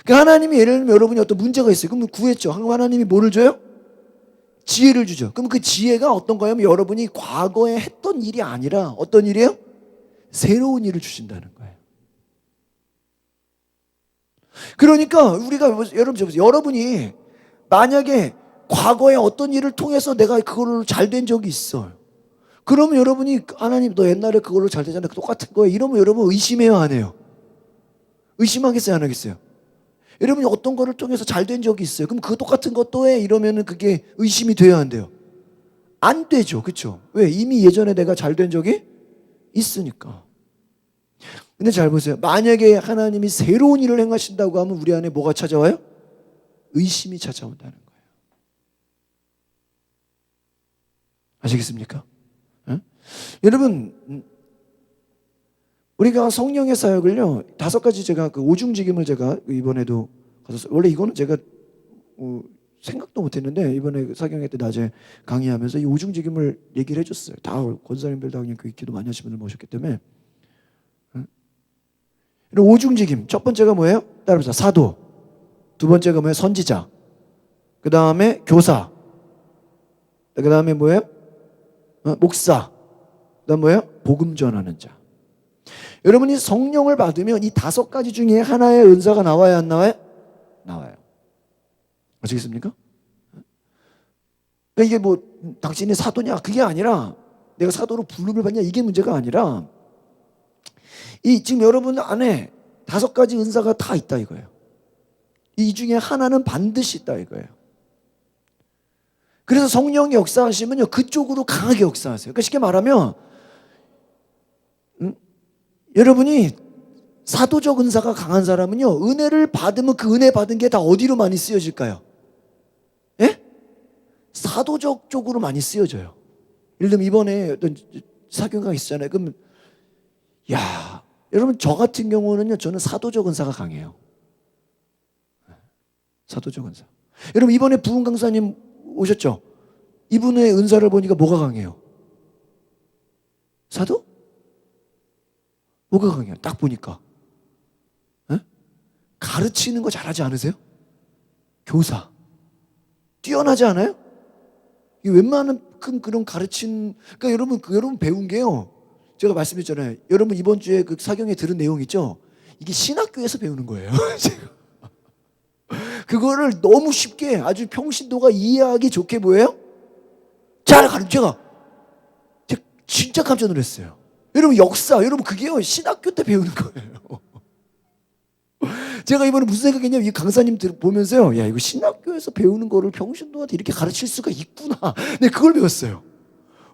그러니까 하나님이 예를 들면 여러분이 어떤 문제가 있어요. 그럼 구했죠. 하나님이 뭐를 줘요? 지혜를 주죠. 그럼 그 지혜가 어떤 거냐면 여러분이 과거에 했던 일이 아니라 어떤 일이에요? 새로운 일을 주신다는 거예요. 그러니까 우리가 여러분 보세요. 여러분이 만약에 과거에 어떤 일을 통해서 내가 그걸로 잘 된 적이 있어요. 그러면 여러분이 하나님 너 옛날에 그걸로 잘 되잖아. 똑같은 거예요. 이러면 여러분 의심해요, 안 해요? 의심하겠어요, 안 하겠어요? 여러분이 어떤 거를 통해서 잘 된 적이 있어요. 그럼 그 똑같은 것도 해? 이러면은 그게 의심이 돼야 안 돼요? 안 되죠. 그렇죠? 왜? 이미 예전에 내가 잘 된 적이 있으니까. 근데 잘 보세요. 만약에 하나님이 새로운 일을 행하신다고 하면 우리 안에 뭐가 찾아와요? 의심이 찾아온다는 거예요. 아시겠습니까? 응? 여러분 우리가 성령의 사역을요 5가지 제가 그 오중직임을 제가 이번에도 가서 원래 이거는 제가 생각도 못했는데 이번에 사경회 때 낮에 강의하면서 이 오중직임을 얘기를 해줬어요. 다 권사님들 다 그냥 그 기도 많이 하시는 분들 모셨기 때문에. 이런 오중직임 첫 번째가 뭐예요? 따라합시다. 사도. 두 번째가 뭐예요? 선지자. 그 다음에 교사. 그 다음에 뭐예요? 목사. 그 다음 뭐예요? 복음 전하는 자. 여러분이 성령을 받으면 이 5가지 중에 하나의 은사가 나와야 안 나와요? 나와요. 아시겠습니까? 그러니까 이게 뭐 당신이 사도냐 그게 아니라 내가 사도로 부름을 받냐 이게 문제가 아니라 이 지금 여러분 안에 5가지 은사가 다 있다 이거예요. 이 중에 하나는 반드시 있다 이거예요. 그래서 성령이 역사하시면요 그쪽으로 강하게 역사하세요. 그러니까 쉽게 말하면 여러분이 사도적 은사가 강한 사람은요 은혜를 받으면 그 은혜 받은 게 다 어디로 많이 쓰여질까요? 예? 사도적 쪽으로 많이 쓰여져요. 예를 들면 이번에 어떤 사교가 있잖아요. 그럼 야 여러분 저 같은 경우는요 저는 사도적 은사가 강해요. 사도적 은사. 여러분 이번에 부흥 강사님 오셨죠? 이분의 은사를 보니까 뭐가 강해요? 사도? 뭐가 강해요? 딱 보니까. 에? 가르치는 거 잘하지 않으세요? 교사. 뛰어나지 않아요? 이 웬만한 그런 그러니까 여러분 배운 게요. 제가 말씀드렸잖아요. 여러분 이번 주에 그 사경에 들은 내용 있죠? 이게 신학교에서 배우는 거예요. 제가. 그거를 너무 쉽게 아주 평신도가 이해하기 좋게 뭐예요? 잘 가르쳐. 제가 진짜 깜짝 놀랐어요. 여러분 역사, 여러분 그게요 신학교 때 배우는 거예요. 제가 이번에 무슨 생각했냐면 이 강사님 보면서요, 야 이거 신학교에서 배우는 거를 평신도한테 이렇게 가르칠 수가 있구나. 네, 그걸 배웠어요.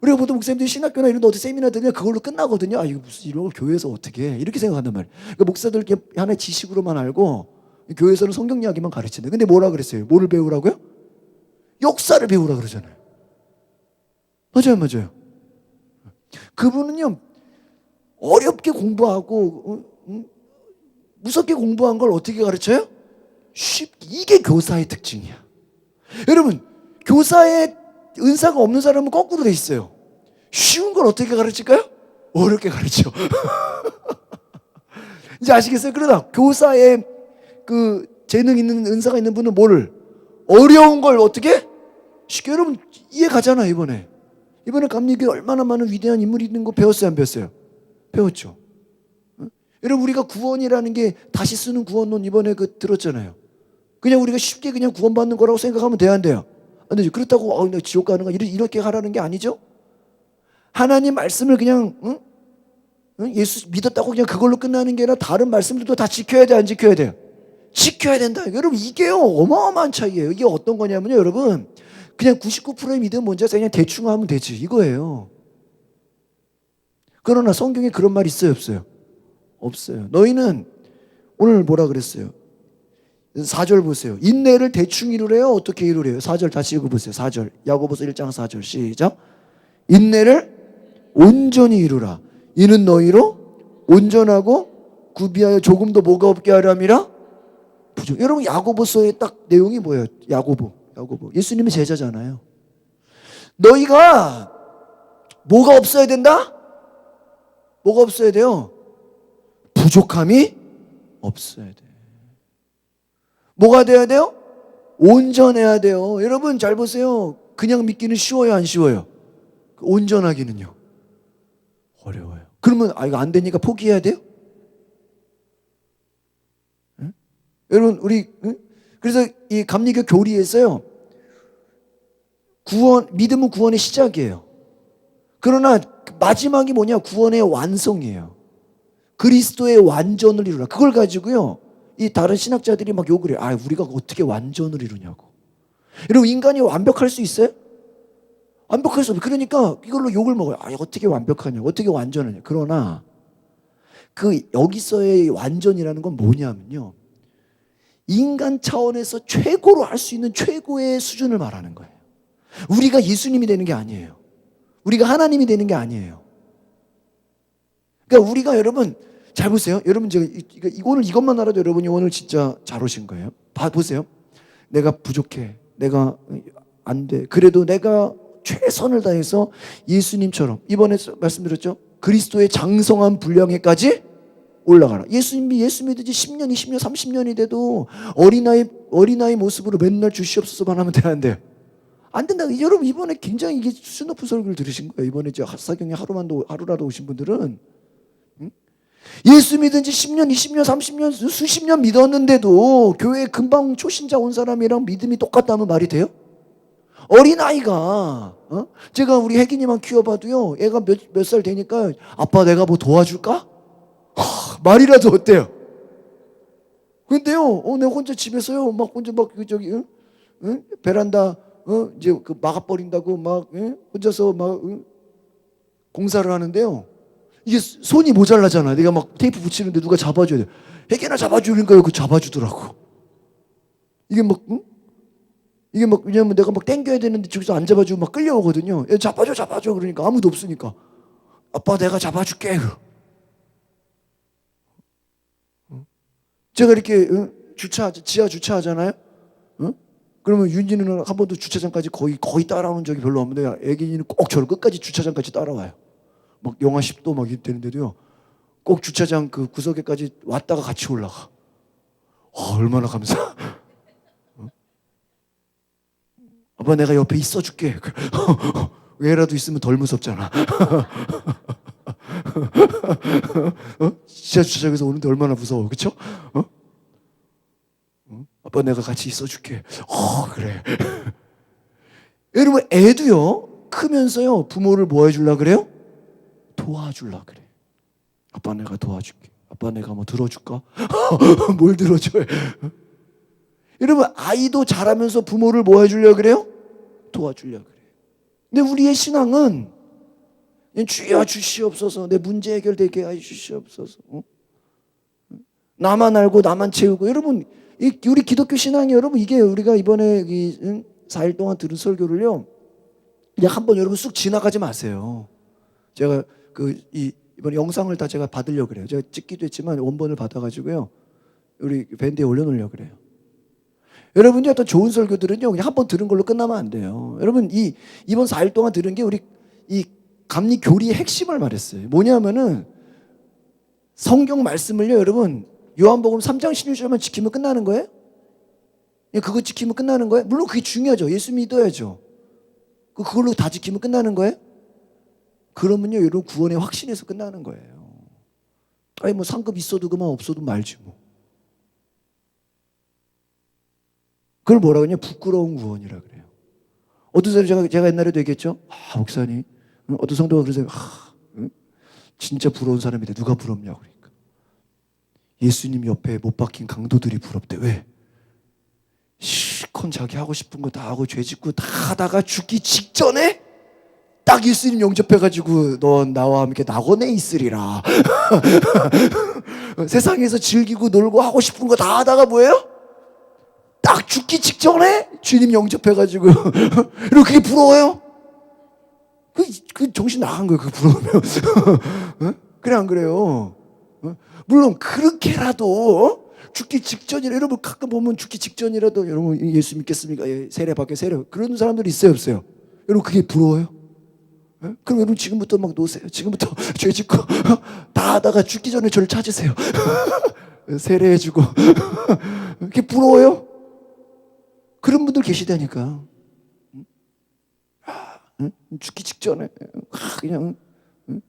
우리가 보통 목사님들이 신학교나 이런 데 어디 세미나 들으면 그걸로 끝나거든요. 아 이거 무슨 이런 걸 교회에서 어떻게 해? 이렇게 생각한단 말이에요. 그러니까 목사들 이렇게 하나의 지식으로만 알고 교회에서는 성경 이야기만 가르친다. 근데 뭐라 그랬어요? 뭐를 배우라고요? 역사를 배우라 그러잖아요. 맞아요. 그분은요 어렵게 공부하고 무섭게 공부한 걸 어떻게 가르쳐요? 쉽게. 이게 교사의 특징이야. 여러분 교사의 은사가 없는 사람은 거꾸로 돼 있어요. 쉬운 걸 어떻게 가르칠까요? 어렵게 가르쳐. 이제 아시겠어요? 그러나 교사의 그 재능 있는 은사가 있는 분은 뭐를? 어려운 걸 어떻게? 쉽게. 여러분 이해 가잖아요. 이번에 감리교에 얼마나 많은 위대한 인물이 있는 거 배웠어요? 안 배웠어요? 배웠죠. 여러분 우리가 구원이라는 게 다시 쓰는 구원론 이번에 들었잖아요. 그냥 우리가 쉽게 그냥 구원받는 거라고 생각하면 돼야 안 돼요? 안 되죠. 그렇다고 나 지옥 가는 거 이렇게 하라는 게 아니죠. 하나님 말씀을 그냥 예수 믿었다고 그냥 그걸로 끝나는 게 아니라 다른 말씀들도 다 지켜야 돼, 안 지켜야 돼요? 지켜야 된다. 여러분 이게요 어마어마한 차이예요. 이게 어떤 거냐면요 여러분 그냥 99%의 믿음 뭔지 아세요? 그냥 대충 하면 되지 이거예요. 그러나 성경에 그런 말 있어요 없어요? 없어요. 너희는 오늘 뭐라 그랬어요? 4절 보세요. 인내를 대충 이루래요? 어떻게 이루래요? 4절 다시 읽어보세요. 4절 야고보서 1장 4절 시작. 인내를 온전히 이루라. 이는 너희로 온전하고 구비하여 조금도 뭐가 없게 하람이라 부족. 여러분 야고보서의 딱 내용이 뭐예요? 야고보 예수님의 제자잖아요. 너희가 뭐가 없어야 된다? 뭐가 없어야 돼요? 부족함이 없어야 돼. 뭐가 돼야 돼요? 온전해야 돼요. 여러분 잘 보세요. 그냥 믿기는 쉬워요, 안 쉬워요? 온전하기는요? 어려워요. 그러면 이거 안 되니까 포기해야 돼요? 응? 여러분 우리 그래서 이 감리교 교리에서요. 믿음은 구원의 시작이에요. 그러나 마지막이 뭐냐? 구원의 완성이에요. 그리스도의 완전을 이루라. 그걸 가지고요. 이 다른 신학자들이 막 욕을 해요. 우리가 어떻게 완전을 이루냐고. 여러분 인간이 완벽할 수 있어요? 완벽할 수 없어요. 그러니까 이걸로 욕을 먹어요. 어떻게 완벽하냐? 어떻게 완전하냐? 그러나 여기서의 완전이라는 건 뭐냐면요. 인간 차원에서 최고로 할 수 있는 최고의 수준을 말하는 거예요. 우리가 예수님이 되는 게 아니에요. 우리가 하나님이 되는 게 아니에요. 그러니까 우리가 여러분 잘 보세요. 여러분 제가 오늘 이것만 알아도 여러분이 오늘 진짜 잘 오신 거예요. 보세요. 내가 부족해. 내가 안 돼. 그래도 내가 최선을 다해서 예수님처럼 이번에 말씀드렸죠. 그리스도의 장성한 분량에까지 올라가라. 예수 믿은 지 10년, 20년, 30년이 돼도 어린아이 모습으로 맨날 주시옵소서만 하면 되는데 안 된다. 여러분 이번에 굉장히 이게 수준 높은 설교를 들으신 거예요. 이번에 사경에 하루라도 오신 분들은 예수 믿은 지 10년, 20년, 30년, 수십 년 믿었는데도 교회에 금방 초신자 온 사람이랑 믿음이 똑같다면 말이 돼요? 어린아이가 제가 우리 혜기님만 키워봐도요. 애가 몇 살 되니까 아빠 내가 뭐 도와줄까? 말이라도 어때요? 근데요, 내가 혼자 집에서요, 혼자 베란다, 이제 막아버린다고 혼자서 공사를 하는데요. 이게 손이 모자라잖아. 내가 테이프 붙이는데 누가 잡아줘야 돼. 혜기나 잡아주는 거예요. 잡아주더라고. 이게 왜냐면 내가 땡겨야 되는데 저기서 안 잡아주고 끌려오거든요. 잡아줘. 그러니까 아무도 없으니까. 아빠 내가 잡아줄게. 제가 이렇게 지하 주차하잖아요. 그러면 윤진이는 한 번도 주차장까지 거의 따라오는 적이 별로 없는데 애기는 꼭 저를 끝까지 주차장까지 따라와요. 막 영하 10도 막 되는데도요. 꼭 주차장 그 구석에까지 왔다가 같이 올라가. 얼마나 감사. 아빠 내가 옆에 있어줄게. 얘라도 있으면 덜 무섭잖아. 지하 주차장에서 오는데 얼마나 무서워, 그렇죠? 아빠 내가 같이 있어줄게. 그래. 여러분 애도요 크면서요 부모를 뭐 해줄라 그래요? 도와줄라 그래. 아빠 내가 도와줄게. 아빠 내가 뭐 들어줄까? 뭘 들어줘요? 여러분 아이도 자라면서 부모를 뭐 해주려 그래요? 도와주려 그래요. 근데 우리의 신앙은 주여 주시옵소서, 내 문제 해결되게 해 주시옵소서, 나만 알고 나만 채우고. 여러분 우리 기독교 신앙이 여러분 이게 우리가 이번에 4일 동안 들은 설교를요 그냥 한번 여러분 쑥 지나가지 마세요. 제가 이번 영상을 다 제가 받으려고 그래요. 제가 찍기도 했지만 원본을 받아가지고요 우리 밴드에 올려놓으려고 그래요. 여러분이 어떤 좋은 설교들은요 그냥 한 번 들은 걸로 끝나면 안 돼요. 여러분 이번 4일 동안 들은 게 우리 이 감리 교리의 핵심을 말했어요. 뭐냐면은 성경 말씀을요 여러분 요한복음 3장 16절만 지키면 끝나는 거예요? 그거 지키면 끝나는 거예요? 물론 그게 중요하죠. 예수 믿어야죠. 그걸로 다 지키면 끝나는 거예요? 그러면요 여러분 구원의 확신에서 끝나는 거예요. 아니 뭐 상급 있어도 그만 없어도 말지 뭐. 그걸 뭐라고 하냐? 부끄러운 구원이라 그래요. 어떤 사람이 제가 옛날에도 얘기했죠. 목사님 어떤 성도가 그러세요. 진짜 부러운 사람인데 누가 부럽냐고. 그러니까 예수님 옆에 못 박힌 강도들이 부럽대. 왜? 실컷 자기 하고 싶은 거 다 하고 죄 짓고 다 하다가 죽기 직전에 딱 예수님 영접해가지고 넌 나와 함께 낙원에 있으리라. 세상에서 즐기고 놀고 하고 싶은 거 다 하다가 뭐예요? 딱 죽기 직전에 주님 영접해가지고 그리고 그게 부러워요? 그 정신 나간 거예요. 그 부러우면. 그래 안 그래요? 물론 그렇게라도 죽기 직전이라, 여러분 가끔 보면 죽기 직전이라도 여러분 예수 믿겠습니까? 예, 세례 받게 세례, 그런 사람들이 있어요 없어요? 여러분 그게 부러워요? 그럼 여러분 지금부터 막 놓으세요. 지금부터 죄 짓고 다 하다가 죽기 전에 저를 찾으세요. 세례해주고. 그게 부러워요? 그런 분들 계시다니까. 죽기 직전에 그냥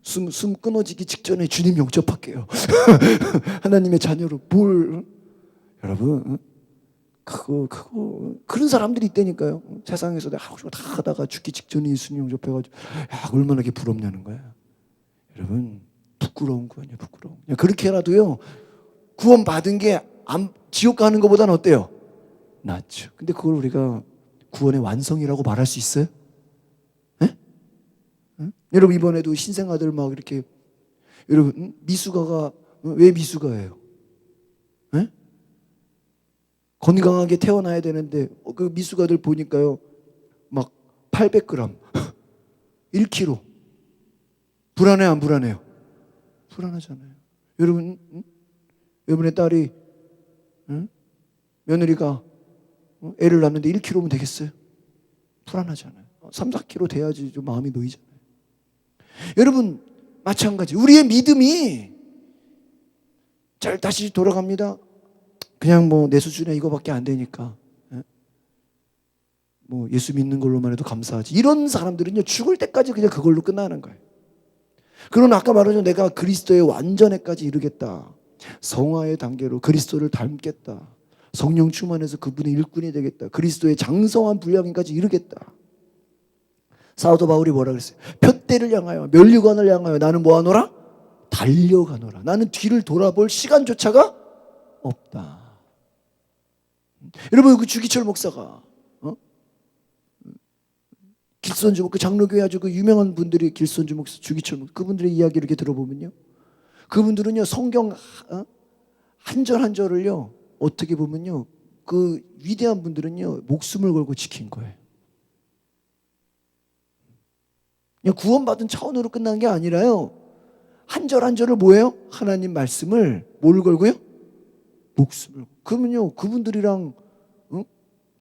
숨 끊어지기 직전에 주님 영접할게요. 하나님의 자녀로 여러분 그거 그런 사람들이 있다니까요. 세상에서 내가 하고 싶은 거 다 하다가 죽기 직전에 예수님 영접해가지고 얼마나 그게 부럽냐는 거야. 여러분 부끄러운 구원이에요. 부끄러운. 그렇게라도요 구원 받은 게 지옥 가는 것보다는 어때요? 낫죠. 근데 그걸 우리가 구원의 완성이라고 말할 수 있어요? 여러분 이번에도 신생아들 막 이렇게, 여러분 미숙아가 왜 미숙아예요? 건강하게 태어나야 되는데 그 미숙아들 보니까요 막 800g 1kg. 불안해요 안 불안해요? 불안하잖아요. 여러분의 딸이 며느리가 애를 낳는데 1kg면 되겠어요? 불안하잖아요. 3, 4kg 돼야지 좀 마음이 놓이잖아요. 여러분 마찬가지. 우리의 믿음이 잘 다시 돌아갑니다. 그냥 뭐 내 수준에 이거밖에 안 되니까 뭐 예수 믿는 걸로만 해도 감사하지. 이런 사람들은요 죽을 때까지 그냥 그걸로 끝나는 거예요. 그러나 아까 말하죠. 내가 그리스도의 완전에까지 이르겠다. 성화의 단계로 그리스도를 닮겠다. 성령 충만해서 그분의 일꾼이 되겠다. 그리스도의 장성한 분량까지 이르겠다. 사도 바울이 뭐라 그랬어요? 푯대를 향하여 면류관을 향하여 나는 뭐하노라? 달려가노라. 나는 뒤를 돌아볼 시간조차가 없다. 여러분 그 주기철 목사가 길선주 목사, 그 장로교회 아주 그 유명한 분들이 길선주 목사, 주기철 목사, 그분들의 이야기를 이렇게 들어보면요 그분들은요 성경 한 절 한 절을요 어떻게 보면요 그 위대한 분들은요 목숨을 걸고 지킨 거예요. 그냥 구원받은 차원으로 끝난 게 아니라요 한 절 한 절을 뭐예요? 하나님 말씀을 뭘 걸고요? 목숨을. 그러면요 그분들이랑